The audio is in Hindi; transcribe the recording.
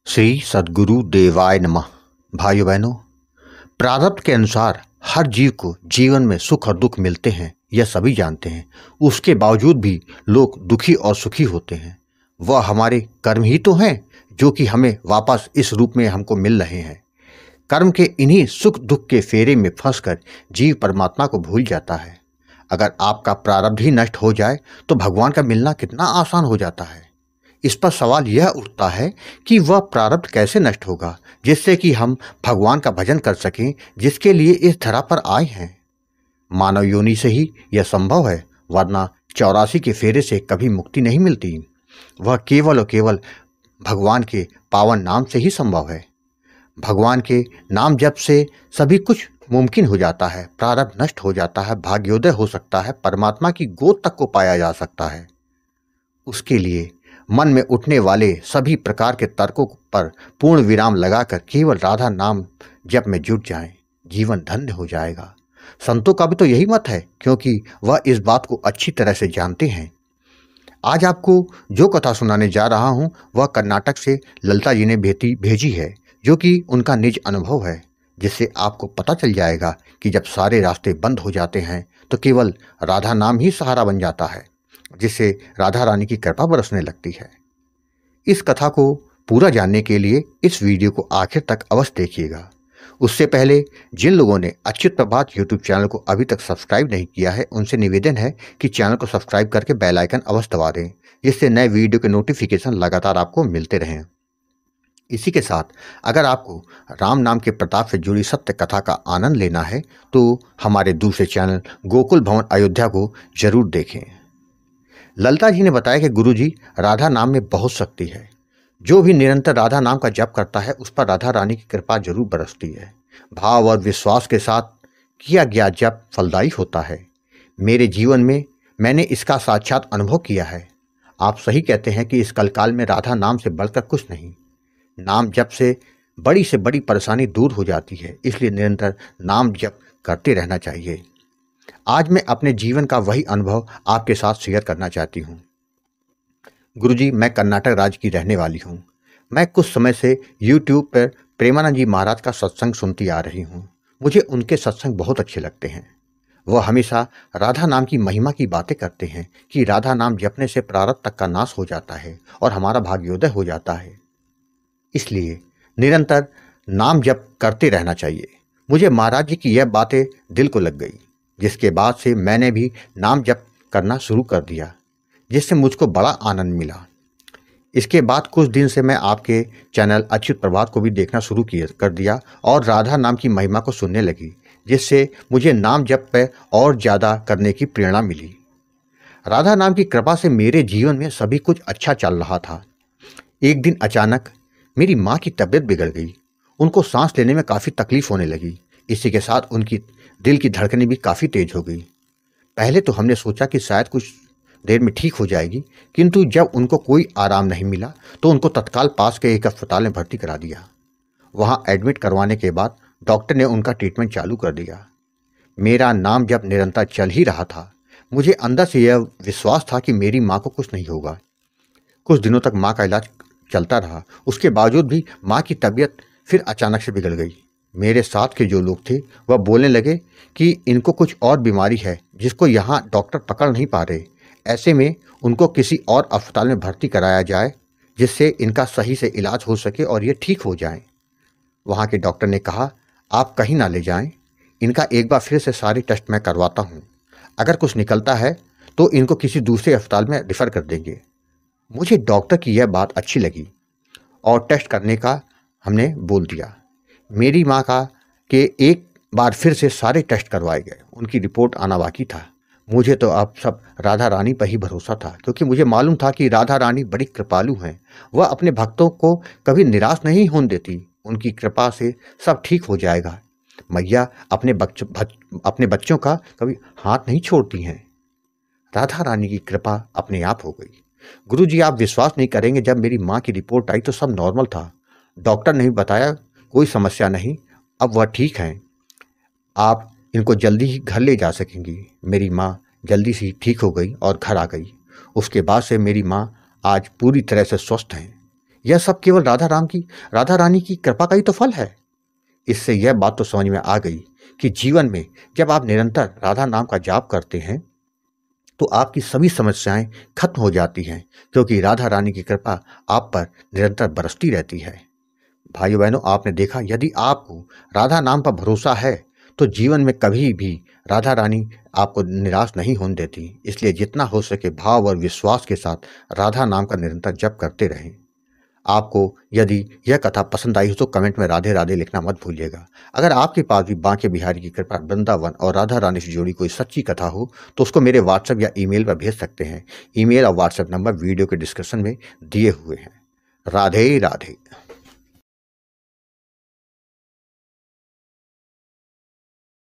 श्री सद्गुरु देवाय नमः। भाइयों बहनों, प्रारब्ध के अनुसार हर जीव को जीवन में सुख और दुख मिलते हैं, यह सभी जानते हैं। उसके बावजूद भी लोग दुखी और सुखी होते हैं। वह हमारे कर्म ही तो हैं जो कि हमें वापस इस रूप में हमको मिल रहे हैं। कर्म के इन्हीं सुख दुख के फेरे में फंसकर जीव परमात्मा को भूल जाता है। अगर आपका प्रारब्ध ही नष्ट हो जाए तो भगवान का मिलना कितना आसान हो जाता है। इस पर सवाल यह उठता है कि वह प्रारब्ध कैसे नष्ट होगा जिससे कि हम भगवान का भजन कर सकें, जिसके लिए इस धरा पर आए हैं। मानव योनि से ही यह संभव है, वरना 84 के फेरे से कभी मुक्ति नहीं मिलती। वह केवल और केवल भगवान के पावन नाम से ही संभव है। भगवान के नाम जप से सभी कुछ मुमकिन हो जाता है। प्रारब्ध नष्ट हो जाता है, भाग्योदय हो सकता है, परमात्मा की गोद तक को पाया जा सकता है। उसके लिए मन में उठने वाले सभी प्रकार के तर्कों पर पूर्ण विराम लगाकर केवल राधा नाम जप में जुट जाएं, जीवन धन्य हो जाएगा। संतों का भी तो यही मत है, क्योंकि वह इस बात को अच्छी तरह से जानते हैं। आज आपको जो कथा सुनाने जा रहा हूं वह कर्नाटक से ललिता जी ने भेजी है, जो कि उनका निज अनुभव है, जिससे आपको पता चल जाएगा कि जब सारे रास्ते बंद हो जाते हैं तो केवल राधा नाम ही सहारा बन जाता है, जिससे राधा रानी की कृपा बरसने लगती है। इस कथा को पूरा जानने के लिए इस वीडियो को आखिर तक अवश्य देखिएगा। उससे पहले जिन लोगों ने अच्युत प्रभात यूट्यूब चैनल को अभी तक सब्सक्राइब नहीं किया है, उनसे निवेदन है कि चैनल को सब्सक्राइब करके बेल आइकन अवश्य दबा दें, जिससे नए वीडियो के नोटिफिकेशन लगातार आपको मिलते रहें। इसी के साथ अगर आपको राम नाम के प्रताप से जुड़ी सत्य कथा का आनंद लेना है तो हमारे दूसरे चैनल गोकुल भवन अयोध्या को जरूर देखें। ललिता जी ने बताया कि गुरुजी, राधा नाम में बहुत शक्ति है। जो भी निरंतर राधा नाम का जप करता है उस पर राधा रानी की कृपा जरूर बरसती है। भाव और विश्वास के साथ किया गया जप फलदायी होता है। मेरे जीवन में मैंने इसका साक्षात अनुभव किया है। आप सही कहते हैं कि इस कलकाल में राधा नाम से बढ़कर कुछ नहीं। नाम जप से बड़ी परेशानी दूर हो जाती है, इसलिए निरंतर नाम जप करते रहना चाहिए। आज मैं अपने जीवन का वही अनुभव आपके साथ शेयर करना चाहती हूँ। गुरुजी, मैं कर्नाटक राज्य की रहने वाली हूँ। मैं कुछ समय से YouTube पर प्रेमानंद जी महाराज का सत्संग सुनती आ रही हूँ। मुझे उनके सत्संग बहुत अच्छे लगते हैं। वह हमेशा राधा नाम की महिमा की बातें करते हैं कि राधा नाम जपने से प्रारब्ध तक का नाश हो जाता है और हमारा भाग्योदय हो जाता है। इसलिए निरंतर नाम जप करते रहना चाहिए। मुझे महाराज जी की यह बातें दिल को लग गई, जिसके बाद से मैंने भी नाम जप करना शुरू कर दिया, जिससे मुझको बड़ा आनंद मिला। इसके बाद कुछ दिन से मैं आपके चैनल अच्युत प्रभात को भी देखना शुरू कर दिया और राधा नाम की महिमा को सुनने लगी, जिससे मुझे नाम जप पे और ज़्यादा करने की प्रेरणा मिली। राधा नाम की कृपा से मेरे जीवन में सभी कुछ अच्छा चल रहा था। एक दिन अचानक मेरी माँ की तबीयत बिगड़ गई। उनको सांस लेने में काफ़ी तकलीफ होने लगी। इसी के साथ उनकी दिल की धड़कनें भी काफ़ी तेज हो गई। पहले तो हमने सोचा कि शायद कुछ देर में ठीक हो जाएगी, किंतु जब उनको कोई आराम नहीं मिला तो उनको तत्काल पास के एक अस्पताल में भर्ती करा दिया। वहाँ एडमिट करवाने के बाद डॉक्टर ने उनका ट्रीटमेंट चालू कर दिया। मेरा नाम जब निरंतर चल ही रहा था, मुझे अंदर से यह विश्वास था कि मेरी माँ को कुछ नहीं होगा। कुछ दिनों तक माँ का इलाज चलता रहा। उसके बावजूद भी माँ की तबीयत फिर अचानक से बिगड़ गई। मेरे साथ के जो लोग थे वह बोलने लगे कि इनको कुछ और बीमारी है जिसको यहाँ डॉक्टर पकड़ नहीं पा रहे। ऐसे में उनको किसी और अस्पताल में भर्ती कराया जाए, जिससे इनका सही से इलाज हो सके और ये ठीक हो जाएं। वहाँ के डॉक्टर ने कहा, आप कहीं ना ले जाएं, इनका एक बार फिर से सारे टेस्ट मैं करवाता हूँ। अगर कुछ निकलता है तो इनको किसी दूसरे अस्पताल में रिफ़र कर देंगे। मुझे डॉक्टर की यह बात अच्छी लगी और टेस्ट करने का हमने बोल दिया। मेरी माँ का के एक बार फिर से सारे टेस्ट करवाए गए। उनकी रिपोर्ट आना बाकी था। मुझे तो अब सब राधा रानी पर ही भरोसा था, क्योंकि मुझे मालूम था कि राधा रानी बड़ी कृपालु हैं। वह अपने भक्तों को कभी निराश नहीं होने देती। उनकी कृपा से सब ठीक हो जाएगा। मैया अपने बच्चों का कभी हाथ नहीं छोड़ती हैं। राधा रानी की कृपा अपने आप हो गई। गुरुजी, आप विश्वास नहीं करेंगे, जब मेरी माँ की रिपोर्ट आई तो सब नॉर्मल था। डॉक्टर ने भी बताया कोई समस्या नहीं, अब वह ठीक हैं। आप इनको जल्दी ही घर ले जा सकेंगी। मेरी माँ जल्दी से ठीक हो गई और घर आ गई। उसके बाद से मेरी माँ आज पूरी तरह से स्वस्थ हैं। यह सब केवल राधा रानी की कृपा का ही तो फल है। इससे यह बात तो समझ में आ गई कि जीवन में जब आप निरंतर राधा नाम का जाप करते हैं तो आपकी सभी समस्याएं खत्म हो जाती हैं, क्योंकि राधा रानी की कृपा आप पर निरंतर बरसती रहती है। भाइयों बहनों, आपने देखा, यदि आपको राधा नाम पर भरोसा है तो जीवन में कभी भी राधा रानी आपको निराश नहीं होने देती। इसलिए जितना हो सके भाव और विश्वास के साथ राधा नाम का निरंतर जप करते रहें। आपको यदि यह कथा पसंद आई हो तो कमेंट में राधे राधे लिखना मत भूलिएगा। अगर आपके पास भी बांके बिहारी की कृपा, वृंदावन और राधा रानी से जुड़ी कोई सच्ची कथा हो तो उसको मेरे व्हाट्सएप या ईमेल पर भेज सकते हैं। ईमेल और व्हाट्सएप नंबर वीडियो के डिस्क्रिप्शन में दिए हुए हैं। राधे राधे।